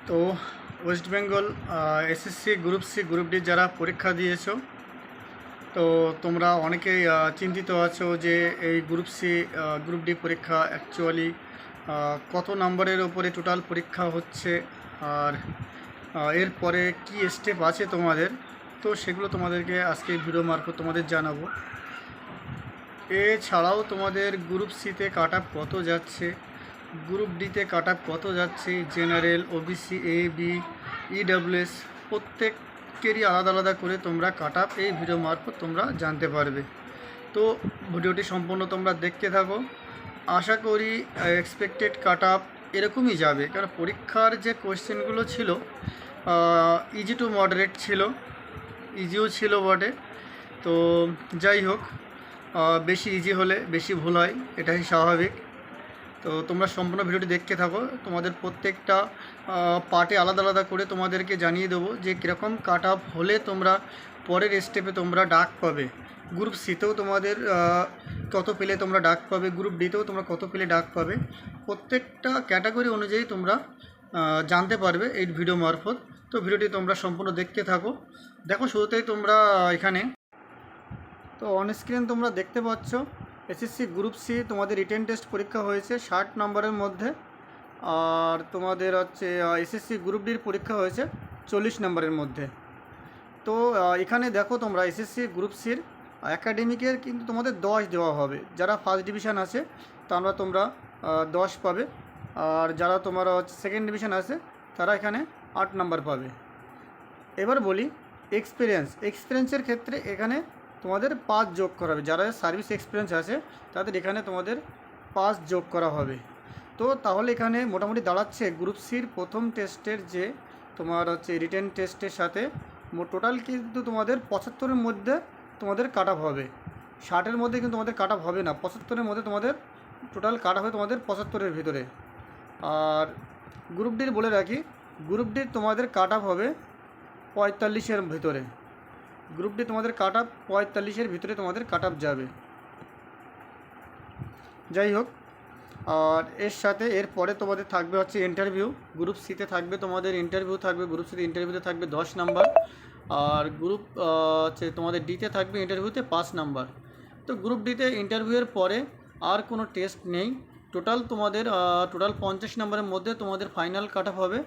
তো West Bengal SSC group C group D যারা পরীক্ষা দিয়েছো, তো তোমরা অনেকেই চিন্তিত আছো যে এই গ্রুপ সি গ্রুপ ডি পরীক্ষা অ্যাকচুয়ালি কত নম্বরের ওপরে টোটাল পরীক্ষা হচ্ছে, আর এরপরে কি স্টেপ আছে তোমাদের। তো সেগুলো তোমাদেরকে আজকে ভিডিও মারফত তোমাদের জানাবো। এছাড়াও তোমাদের গ্রুপ সিতে কাট আপ কত যাচ্ছে, গ্রুপ ডিতে কাট আপ কত যাচ্ছে, general, OBC, A B, EWS প্রত্যেকেরই আলাদা আলাদা করে তোমরা কাট আপ এই ভিডিও মারফত তোমরা জানতে পারবে। তো ভিডিওটি সম্পূর্ণ তোমরা দেখতে থাকো। আশা করি এক্সপেক্টেড কাট আপ এরকমই যাবে, কারণ পরীক্ষার যে কোয়েশ্চেনগুলো ছিল ইজি টু মডারেট ছিল, ইজিও ছিল বটে। তো যাই হোক, বেশি ইজি হলে বেশি ভুল হয়, এটাই স্বাভাবিক। তো তোমরা সম্পূর্ণ ভিডিওটি দেখতে থাকো। তোমাদের প্রত্যেকটা পার্টে আলাদা আলাদা করে তোমাদেরকে জানিয়ে দেবো যে কীরকম কাট আপ হলে তোমরা পরের স্টেপে তোমরা ডাক পাবে। গ্রুপ সিতেও তোমাদের কত পেলে তোমরা ডাক পাবে, গ্রুপ ডিতেও তোমরা কত পেলে ডাক পাবে, প্রত্যেকটা ক্যাটাগরি অনুযায়ী তোমরা জানতে পারবে এই ভিডিও মারফত। তো ভিডিওটি তোমরা সম্পূর্ণ দেখতে থাকো। দেখো, শুরুতেই তোমরা এখানে তো অন স্ক্রিন তোমরা দেখতে পাচ্ছ এসএসসি গ্রুপ সি তোমাদের রিটেন টেস্ট পরীক্ষা হয়েছে 60 নম্বরের মধ্যে, আর তোমাদের হচ্ছে এসএসসি গ্রুপ ডির পরীক্ষা হয়েছে 40 নম্বরের মধ্যে। তো এখানে দেখো তোমরা এসএসসি গ্রুপ সির একাডেমিকের কিন্তু তোমাদের 10 দেওয়া হবে। যারা ফার্স্ট ডিভিশন আছে তোমরা 10 পাবে, আর যারা তোমার সেকেন্ড ডিভিশন আছে তারা এখানে 8 নাম্বার পাবে। এবার বলি এক্সপিরিয়েন্সের ক্ষেত্রে এখানে তোমাদের 5 যোগ করা হবে। যারা সার্ভিস এক্সপিরিয়েন্স আছে তাদের এখানে তোমাদের 5 যোগ করা হবে। তো তাহলে এখানে মোটামুটি দাঁড়াচ্ছে গ্রুপ সির প্রথম টেস্টের যে তোমার হচ্ছে রিটেন টেস্টের সাথে টোটাল কিন্তু তোমাদের 75-এর মধ্যে তোমাদের কাট আপ হবে। 60-এর মধ্যে কিন্তু তোমাদের কাট আপ হবে না, 75-এর মধ্যে তোমাদের টোটাল কাট আপ হবে তোমাদের 75-এর ভিতরে। আর গ্রুপ ডির বলে রাখি, গ্রুপ ডির তোমাদের কাট আপ হবে 45-এর ভিতরে। গ্রুপ ডি তোমাদের কাট আপ 45-এর ভিতরে তোমাদের কাট আপ যাবে। যাই হোক, আর এর সাথে এরপরে তোমাদের থাকবে হচ্ছে ইন্টারভিউ। গ্রুপ সিতে থাকবে তোমাদের ইন্টারভিউ থাকবে, গ্রুপ সিতে ইন্টারভিউতে থাকবে 10 নাম্বার, আর গ্রুপ হচ্ছে তোমাদের ডিতে থাকবে ইন্টারভিউতে 5 নাম্বার। তো গ্রুপ ডিতে ইন্টারভিউয়ের পরে আর কোনো টেস্ট নেই। টোটাল 50 নাম্বারের মধ্যে তোমাদের ফাইনাল কাট আপ হবে।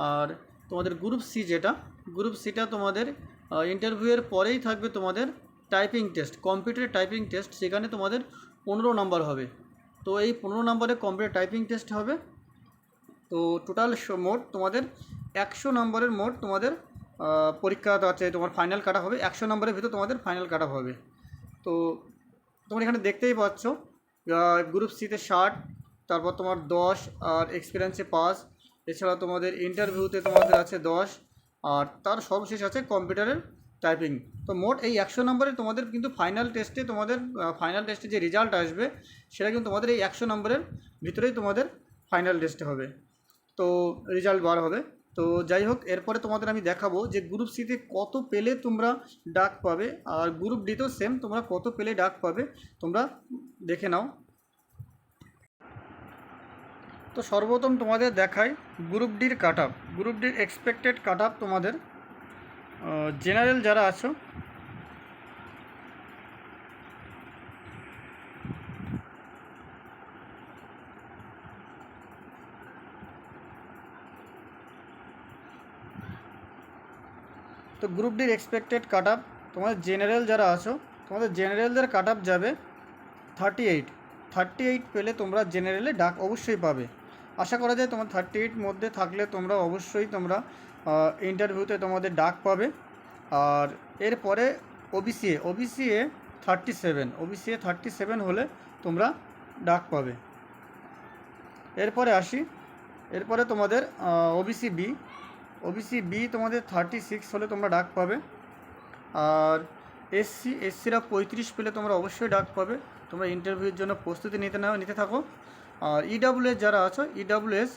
আর তোমাদের গ্রুপ সি গ্রুপ সিটা তোমাদের ইন্টারভিউয়ের পরেই থাকবে তোমাদের typing test, computer typing test. সেখানে তোমাদের 15 নাম্বার হবে। তো এই 15 নম্বরে কম্পিউটার টাইপিং টেস্ট হবে। তো টোটাল মোট তোমাদের 100 নম্বরের মোট তোমাদের পরীক্ষা আছে, তোমার ফাইনাল কাট আপ হবে 100 নম্বরের ভিতর তোমাদের ফাইনাল কাট আপ হবে। তো তোমরা এখানে দেখতেই পাচ্ছ গ্রুপ সিতে 60, তারপর তোমার 10, আর এক্সপিরিয়েন্সে 5, এছাড়া তোমাদের ইন্টারভিউতে তোমাদের আছে 10, আর তার সর্বশেষ আছে কম্পিউটারের টাইপিং। তো মোট এই 100 নম্বরে তোমাদের কিন্তু ফাইনাল টেস্টে যে রেজাল্ট আসবে সেটা কিন্তু তোমাদের এই 100 নম্বরের ভিতরেই তোমাদের ফাইনাল টেস্টে হবে, তো রেজাল্ট বার হবে। তো যাই হোক, এরপরে তোমাদের আমি দেখাবো যে গ্রুপ সিতে কত পেলে তোমরা ডাক পাবে, আর গ্রুপ ডিতেও সেম তোমরা কত পেলে ডাক পাবে তোমরা দেখে নাও। তো সর্বপ্রথম তোমাদের দেখাই গ্রুপ ডির কাট আপ। গ্রুপ ডির এক্সপেক্টেড কাট আপ তোমাদের জেনারেল যারা আছো তো গ্রুপ ডির এক্সপেক্টেড কাট আপ তোমাদের জেনারেল যারা আছো তোমাদের জেনারেলদের কাট আপ যাবে 38 পেলে তোমরা জেনারেলে ডাক অবশ্যই পাবে। আশা করা যায় তোমার 38 মধ্যে থাকলে তোমরা অবশ্যই তোমরা ইন্টারভিউতে তোমাদের ডাক পাবে। আর এরপরে ওবিসিএ 37 হলে তোমরা ডাক পাবে। এরপরে তোমাদের ওবিসি বি তোমাদের 36 হলে তোমরা ডাক পাবে। আর এসসিরা 35 পেলে তোমরা অবশ্যই ডাক পাবে। তোমরা ইন্টারভিউর জন্য প্রস্তুতি নিতে থাকো। আর ইডাব্লিউএস যারা আছো ইডাব্লিউএস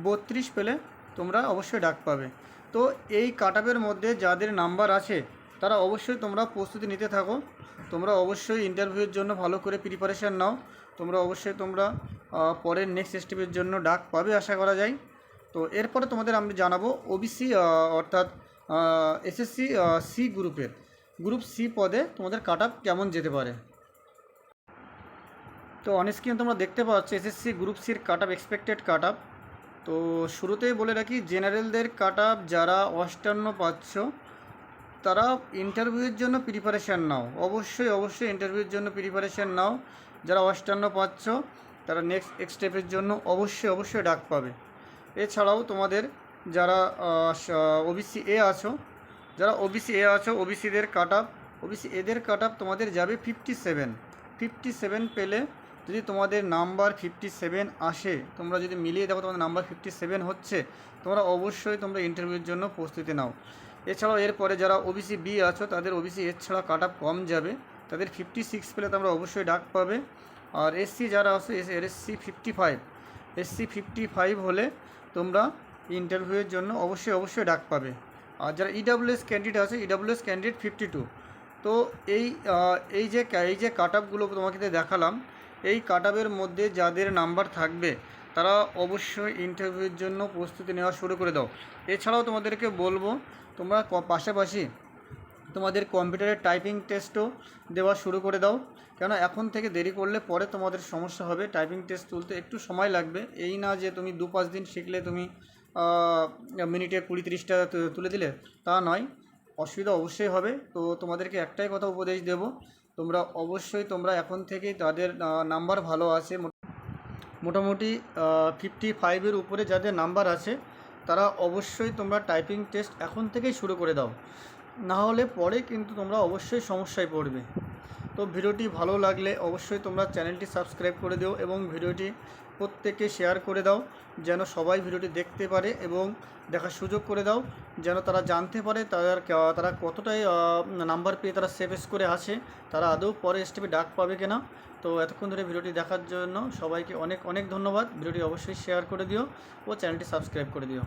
32 পেলে তোমরা অবশ্যই ডাক পাবে। তো এই কাট আপের মধ্যে যাদের নাম্বার আছে তারা অবশ্যই তোমরা প্রস্তুতি নিতে থাকো। তোমরা অবশ্যই ইন্টারভিউর জন্য ভালো করে প্রিপারেশান নাও। তোমরা পরের নেক্সট স্টেপের জন্য ডাক পাবে আশা করা যায়। তো তো এরপরে তোমাদের আমি জানাবো ওবিসি অর্থাৎ এসএসসি সি গ্রুপের গ্রুপ সি পদে তোমাদের কাট আপ কেমন যেতে পারে। তো অন স্ক্রিনে তোমরা দেখতে পাচ্ছ এসএসসি গ্রুপ সির কাট আপ, এক্সপেক্টেড কাট আপ। তো শুরুতেই বলে রাখি, জেনারেলদের কাট আপ যারা 58 পাচ্ছ তারা ইন্টারভিউয়ের জন্য প্রিপারেশান নাও, অবশ্যই ইন্টারভিউয়ের জন্য প্রিপারেশান নাও। যারা 58 পাচ্ছ তারা নেক্সট স্টেপের জন্য অবশ্যই ডাক পাবে। এছাড়াও তোমাদের যারা ওবিসি এ আছো, ওবিসিদের কাট আপ, ওবিসি এদের কাট আপ তোমাদের যাবে 57 পেলে যদি তোমাদের নাম্বার 57 আসে, তোমরা যদি মিলিয়ে দেখো তোমাদের নাম্বার 57 হচ্ছে, তোমরা অবশ্যই তোমরা ইন্টারভিউর জন্য প্রস্তুতি নাও। এছাড়াও এরপরে যারা ওবিসি বি আছো তাদের ওবিসি এর ছাড়া কাট আপ কম যাবে, তাদের 56 পেলে তোমরা অবশ্যই ডাক পাবে। আর এসসি যারা আছো এসসি 55 হলে তোমরা ইন্টারভিউয়ের জন্য অবশ্যই ডাক পাবে। আর যারা ইডাব্লিউএস ক্যান্ডিডেট আছে, ইডাব্লিউএস ক্যান্ডিডেট 52। তো এই যে কাট আপগুলো তোমাকে দেখালাম, এই কাট আপের মধ্যে যাদের নাম্বার থাকবে তারা অবশ্যই ইন্টারভিউয়ের জন্য প্রস্তুতি নেওয়া শুরু করে দাও। এছাড়াও তোমাদেরকে বলবো তোমরা পাশাপাশি তোমাদের কম্পিউটারের টাইপিং টেস্টও দেওয়া শুরু করে দাও, কেন এখন থেকে দেরি করলে পরে তোমাদের সমস্যা হবে। টাইপিং টেস্ট তুলতে একটু সময় লাগবে, এই না যে তুমি 2-5 দিন শিখলে তুমি মিনিটে 20-30টা তুলে দিলে, তা নয়, অসুবিধা অবশ্যই হবে। তো তোমাদেরকে একটাই কথা উপদেশ দেব, তোমরা এখন থেকেই তাদের নাম্বার ভালো আছে, মোটামুটি 55-এর উপরে যাদের নাম্বার আছে তারা অবশ্যই তোমরা টাইপিং টেস্ট এখন থেকেই শুরু করে দাও, না হলে পরে কিন্তু তোমরা অবশ্যই সমস্যায় পড়বে। তো ভিডিওটি ভালো লাগলে অবশ্যই তোমরা চ্যানেলটি সাবস্ক্রাইব করে দিও এবং ভিডিওটি প্রত্যেককে শেয়ার করে দাও, যেন সবাই ভিডিওটি দেখতে পারে এবং দেখার সুযোগ করে দাও, যেন তারা জানতে পারে তারা কতটাই নাম্বার পেয়ে তারা সেভ করে আছে, তারা আদৌ পরে স্টেপে ডাক পাবে কিনা। তো এতক্ষণ ধরে ভিডিওটি দেখার জন্য সবাইকে অনেক ধন্যবাদ। ভিডিওটি অবশ্যই শেয়ার করে দিও ও চ্যানেলটি সাবস্ক্রাইব করে দিও।